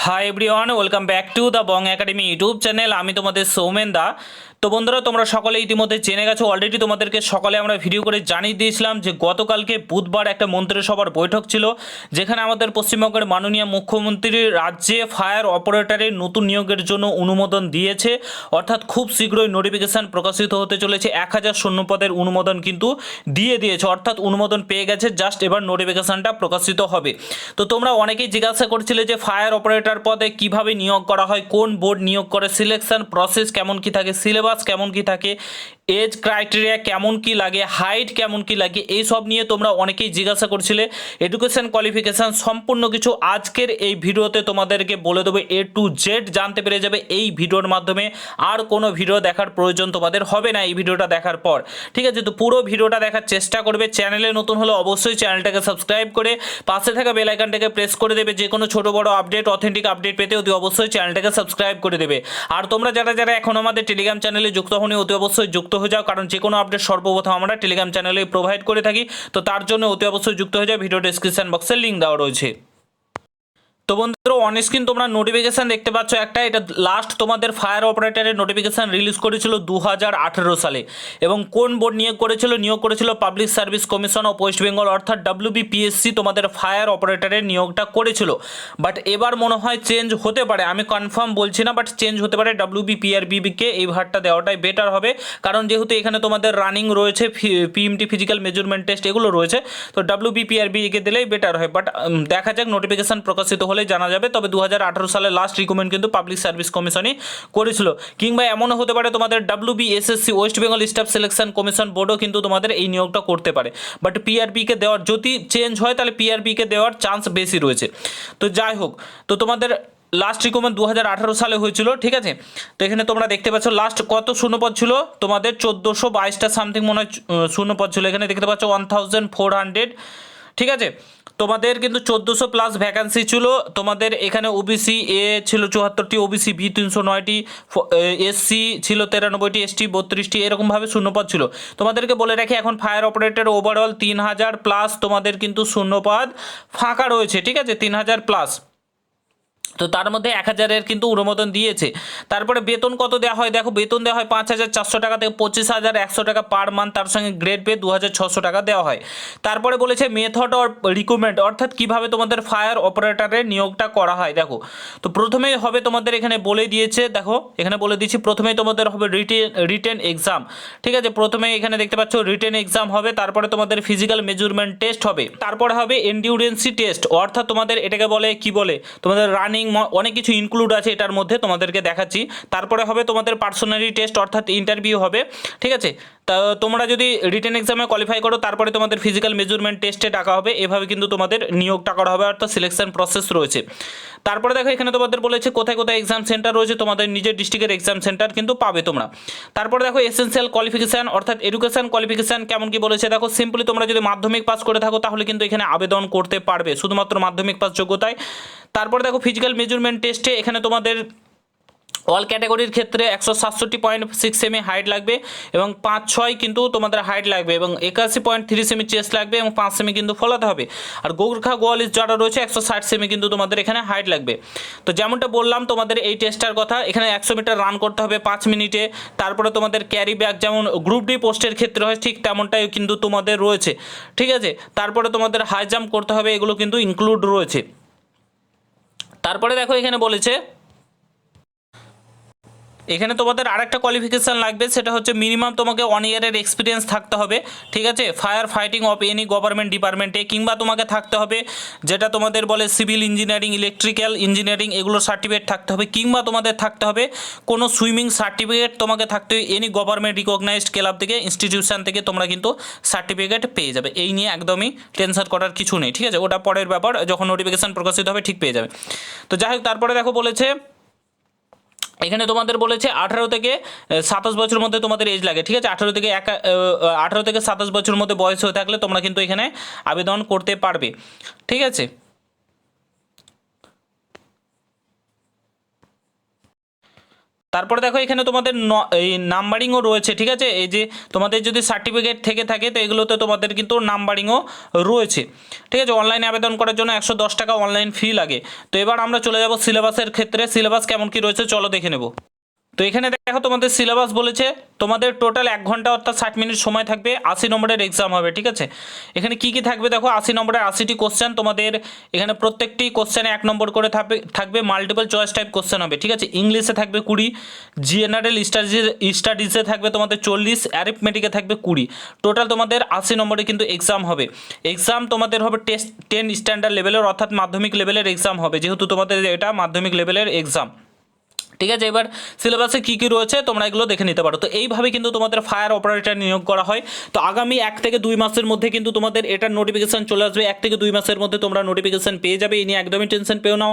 Hi everyone, welcome back to the Bong academy YouTube channel. আমি তোমাদের সৌমেন দা। তো বন্ধুরা, তোমরা সকলে ইতিমধ্যে জেনে গেছো, অলরেডি তোমাদেরকে সকালে আমরা ভিডিও করে জানিয়ে দিয়েছিলাম যে গতকালকে বুধবার একটা মন্ত্রিসভার বৈঠক ছিল, যেখানে আমাদের পশ্চিমবঙ্গের মাননীয় মুখ্যমন্ত্রী রাজ্যে ফায়ার অপারেটরের নতুন নিয়োগের জন্য অনুমোদন দিয়েছে। অর্থাৎ খুব শীঘ্রই নোটিফিকেশান প্রকাশিত হতে চলেছে। 1000 শূন্যপদের অনুমোদন কিন্তু দিয়ে দিয়েছে, অর্থাৎ অনুমোদন পেয়ে গেছে, জাস্ট এবার নোটিফিকেশানটা প্রকাশিত হবে। তো তোমরা অনেকেই জিজ্ঞাসা করছিলে যে ফায়ার অপারেটর পদে কিভাবে নিয়োগ করা হয়, কোন বোর্ড নিয়োগ করে, সিলেকশন প্রসেস কেমন কি থাকে, সিলেবাস কেমন কি থাকে, এজ ক্রাইটেরিয়া কেমন কি লাগে, হাইট কেমন কি লাগে, এই সব নিয়ে তোমরা অনেকেই জিজ্ঞাসা করছিলে। এডুকেশন কোয়ালিফিকেশান সম্পূর্ণ কিছু আজকের এই ভিডিওতে তোমাদেরকে বলে দেবো, এ টু জেড জানতে পেরে যাবে এই ভিডিওর মাধ্যমে। আর কোনো ভিডিও দেখার প্রয়োজন তোমাদের হবে না এই ভিডিওটা দেখার পর, ঠিক আছে? তো পুরো ভিডিওটা দেখার চেষ্টা করবে। চ্যানেলে নতুন হলে অবশ্যই চ্যানেলটাকে সাবস্ক্রাইব করে পাশে থাকা বেল আইকনটাকে প্রেস করে দেবে। যে কোনো ছোটো বড়ো আপডেট, অথেন্টিক আপডেট পেতে অতি অবশ্যই চ্যানেলটাকে সাবস্ক্রাইব করে দেবে। আর তোমরা যারা যারা এখন আমাদের টেলিগ্রাম চ্যানেলে যুক্ত হওনি, অতি অবশ্যই যুক্ত হয়ে যাও, কারণ যে কোনো আপডেট সর্বপ্রথম আমরা টেলিগ্রাম চ্যানেলে প্রোভাইড করে থাকি। তো তার জন্য অতি অবশ্যই যুক্ত হয়ে যাও, ভিডিও ডেসক্রিপশন বক্সে লিঙ্ক দেওয়া রয়েছে। তো বন্ধুরা, অন স্ক্রিন তোমরা নোটিফিকেশান দেখতে পাচ্ছ একটা, এটা লাস্ট তোমাদের ফায়ার অপারেটরের নোটিফিকেশান রিলিজ করেছিল 2018 সালে। এবং কোন বোর্ড নিয়োগ করেছিল public service commission of West Bengal, অর্থাৎ WBPSC তোমাদের ফায়ার অপারেটরের নিয়োগটা করেছিল। বাট এবার মনে হয় চেঞ্জ হতে পারে, আমি কনফার্ম বলছি না, বাট চেঞ্জ হতে পারে। WBPRBকে এই ভারটা দেওয়াটাই বেটার হবে, কারণ যেহেতু এখানে তোমাদের রানিং রয়েছে, PMT ফিজিক্যাল মেজারমেন্ট টেস্ট এগুলো রয়েছে, তো WBPRBকে দিলেই বেটার হয়। বাট দেখা যাক, নোটিফিকেশান প্রকাশিত হলে জানা যাবে। তবে 2018 সালে লাস্ট রিকমেন্ড কিন্তু পাবলিক সার্ভিস কমিশনই করেছিল। কিংবা এমনও হতে পারে তোমাদের WBSSC West Bengal staff selection commission বোর্ডও কিন্তু তোমাদের এই নিয়োগটা করতে পারে। বাট PRBকে দেওয়ার, যদি চেঞ্জ হয় তাহলে PRBকে দেওয়ার চান্স বেশি রয়েছে। তো যাই হোক, তো তোমাদের লাস্ট রিকমেন্ড 2018 সালে হয়েছিল, ঠিক আছে? তো এখানে তোমরা দেখতে পাচ্ছ লাস্ট কত শূন্যপদ ছিল তোমাদের, 1422টা সামথিং মনে হয় শূন্যপদ ছিল। এখানে দেখতে পাচ্ছ 1400, ঠিক আছে? তোমাদের কিন্তু 1400 প্লাস ভ্যাকান্সি ছিল। তোমাদের এখানে OBC এ ছিল 74টি, OBC B 309টি, SC ছিল 93টি, ST 32টি, এরকমভাবে শূন্যপদ ছিল। তোমাদেরকে বলে রাখি, এখন ফায়ার অপারেটর ওভারঅল 3000 প্লাস তোমাদের কিন্তু শূন্যপদ ফাঁকা রয়েছে, ঠিক আছে? 3000 প্লাস। তো তার মধ্যে 1000-এর কিন্তু অনুমোদন দিয়েছে। তারপরে বেতন কত দেওয়া হয়, দেখো বেতন দেওয়া হয় 5400 টাকা থেকে 25,100 টাকা পার মান্থ, তার সঙ্গে গ্রেড পে 2600 টাকা দেওয়া হয়। তারপরে বলেছে মেথড অর রিক্রুটমেন্ট, অর্থাৎ কিভাবে তোমাদের ফায়ার অপারেটরের নিয়োগটা করা হয়। দেখো, তো প্রথমেই হবে তোমাদের, এখানে বলে দিয়েছে, দেখো এখানে বলে দিচ্ছি, প্রথমেই তোমাদের হবে রিটেন এক্সাম, ঠিক আছে? প্রথমে এখানে দেখতে পাচ্ছ রিটেন এক্সাম হবে, তারপরে তোমাদের ফিজিক্যাল মেজারমেন্ট টেস্ট হবে, তারপরে হবে এন্ডিউরেন্সি টেস্ট, অর্থাৎ তোমাদের এটাকে বলে কি বলে, তোমাদের রানিং, অনেক কিছু ইনক্লুড আছে এটার মধ্যে, তোমাদেরকে দেখাচ্ছি। তারপরে হবে তোমাদের পার্সোনালিটি টেস্ট, অর্থাৎ ইন্টারভিউ হবে, ঠিক আছে? তা তোমরা যদি রিটেন এক্সামে কোয়ালিফাই করো, তারপরে তোমাদের ফিজিক্যাল মেজারমেন্ট টেস্টে ডাকা হবে, এভাবে কিন্তু তোমাদের নিয়োগটা করা হবে, অর্থাৎ সিলেকশন প্রসেস রয়েছে। তারপরে দেখো, এখানে তোমাদের বলেছে কোথায় কোথায় এক্সাম সেন্টার রয়েছে, তোমাদের নিজের ডিস্ট্রিক্টের এক্সাম সেন্টার কিন্তু পাবে তোমরা। তারপরে দেখো এসেনশিয়াল কোয়ালিফিকেশান, অর্থাৎ এডুকেশন কোয়ালিফিকেশান কেমন কি বলেছে। দেখো সিম্পলি তোমরা যদি মাধ্যমিক পাস করে থাকো তাহলে কিন্তু এখানে আবেদন করতে পারবে, শুধুমাত্র মাধ্যমিক পাস যোগ্যতায়। তারপরে দেখো ফিজিক্যাল মেজারমেন্ট টেস্টে এখানে তোমাদের অল ক্যাটাগরির ক্ষেত্রে 167.6 সেমি হাইট লাগবে, এবং 5-6 কিন্তু তোমাদের হাইট লাগবে, এবং 81.3 সেমি চেস্ট লাগবে, এবং 5 সেমি কিন্তু ফলাতে হবে। আর গোর্খা গোয়ালিস যারা রয়েছে 160 সেমি কিন্তু তোমাদের এখানে হাইট লাগবে। তো যেমনটা বললাম তোমাদের এই টেস্টটার কথা, এখানে 100 মিটার রান করতে হবে 5 মিনিটে। তারপরে তোমাদের ক্যারি ব্যাক যেমন গ্রুপ ডি পোস্টের ক্ষেত্রে হয়, ঠিক তেমনটাই কিন্তু তোমাদের রয়েছে, ঠিক আছে? তারপরে তোমাদের হাই জাম্প করতে হবে, এগুলো কিন্তু ইনক্লুড রয়েছে। তারপরে দেখো এখানে বলেছে, এখানে তোমাদের আরেকটা কোয়ালিফিকেশান লাগবে, সেটা হচ্ছে মিনিমাম তোমাকে 1 ইয়ারের এক্সপিরিয়েন্স থাকতে হবে, ঠিক আছে? Fire fighting of any government ডিপার্টমেন্টে, কিংবা তোমাকে থাকতে হবে যেটা তোমাদের বলে সিভিল ইঞ্জিনিয়ারিং, ইলেকট্রিক্যাল ইঞ্জিনিয়ারিং, এগুলো সার্টিফিকেট থাকতে হবে, কিংবা তোমাদের থাকতে হবে কোনো সুইমিং সার্টিফিকেট, তোমাকে থাকতে হবে এনি গভর্নমেন্ট রিকগনাইজড ক্লাব থেকে, ইনস্টিটিউশন থেকে তোমরা কিন্তু সার্টিফিকেট পেয়ে যাবে। এই নিয়ে একদমই টেনশন করার কিছু নেই, ঠিক আছে? ওটা পরের ব্যাপার, যখন নোটিফিকেশান প্রকাশিত হবে ঠিক পেয়ে যাবে। তো যাই হোক, তারপরে দেখো বলেছে, এখানে তোমাদের বলেছে 18 থেকে 27 বছরের মধ্যে তোমাদের এজ লাগে, ঠিক আছে? 18 থেকে 27 বছরের মধ্যে বয়স হয়ে থাকলে তোমরা কিন্তু এখানে আবেদন করতে পারবে, ঠিক আছে? তারপরে দেখো এখানে তোমাদের এই নাম্বারিংও রয়েছে, ঠিক আছে। এই যে তোমাদের যদি সার্টিফিকেট থেকে থাকে তো এগুলোতে তোমাদের কিন্তু নাম্বারিংও রয়েছে, ঠিক আছে। অনলাইনে আবেদন করার জন্য 110 টাকা অনলাইন ফি লাগে। তো এবার আমরা চলে যাব সিলেবাসের ক্ষেত্রে। সিলেবাস কেমন কি রয়েছে চলো দেখে নেব। তো এখানে দেখো তোমাদের সিলেবাস বলেছে তোমাদের টোটাল 1 ঘন্টা অর্থাৎ 60 মিনিট সময় থাকবে, 80 নম্বরের এক্সাম হবে, ঠিক আছে। এখানে কি কি থাকবে দেখো, 80 নম্বরের 80টি কোশ্চেন তোমাদের। এখানে প্রত্যেকটি কোশ্চেনে 1 নম্বর করে থাকবে মাল্টিপল চয়েস টাইপ কোশ্চেন হবে, ঠিক আছে। ইংলিশে থাকবে 20, জেনারেল স্টাডিজে থাকবে তোমাদের 40, অ্যারিথমেটিকে থাকবে 20। টোটাল তোমাদের 80 নম্বরে কিন্তু এক্সাম হবে। এক্সাম তোমাদের হবে টেস্ট 10 স্ট্যান্ডার্ড লেভেলের অর্থাৎ মাধ্যমিক লেভেলের এক্সাম হবে, যেহেতু তোমাদের এটা মাধ্যমিক লেভেলের এক্সাম, ঠিক আছে। এবার সিলেবাসে কী কী রয়েছে তোমরা এগুলো দেখে নিতে পারো। তো এইভাবে কিন্তু তোমাদের ফায়ার অপারেটর নিয়োগ করা হয়। তো আগামী 1 থেকে 2 মাসের মধ্যে কিন্তু তোমাদের এটার নোটিফিকেশান চলে আসবে। 1 থেকে 2 মাসের মধ্যে তোমরা নোটিফিকেশান পেয়ে যাবে, এই নিয়ে একদমই টেনশন পেও না।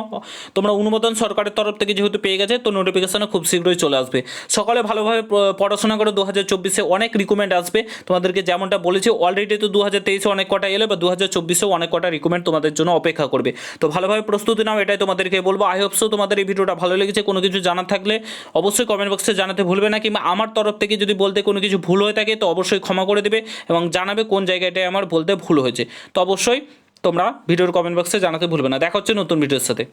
তোমরা অনুমোদন সরকারের তরফ থেকে যেহেতু পেয়ে গেছে, তো নোটিফিকেশানও খুব শীঘ্রই চলে আসবে। সকালে ভালোভাবে পড়াশোনা করে 2024-এ অনেক রিকমেন্ড আসবে তোমাদেরকে, যেমনটা বলেছি অলরেডি। তো 2023-এ অনেক কটা এলে বা 2024-এও অনেক কটা রিকমেন্ড তোমাদের জন্য অপেক্ষা করবে। তো ভালোভাবে প্রস্তুতি নাও, এটাই তোমাদেরকে বলবো। আই হোপ সো তোমাদের এই ভিডিওটা ভালো লেগেছে। কোনো কিছু জানার থাকলে অবশ্যই কমেন্ট বক্সে জানাতে ভুলবে না, কিংবা আমার তরফ থেকে যদি বলতে কোনো কিছু ভুল হয়ে থাকে তো অবশ্যই ক্ষমা করে দেবে এবং জানাবে কোন জায়গাটায় আমার বলতে ভুল হয়েছে। তো অবশ্যই তোমরা ভিডিওর কমেন্ট বক্সে জানাতে ভুলবে না। দেখা হচ্ছে নতুন ভিডিওর সাথে।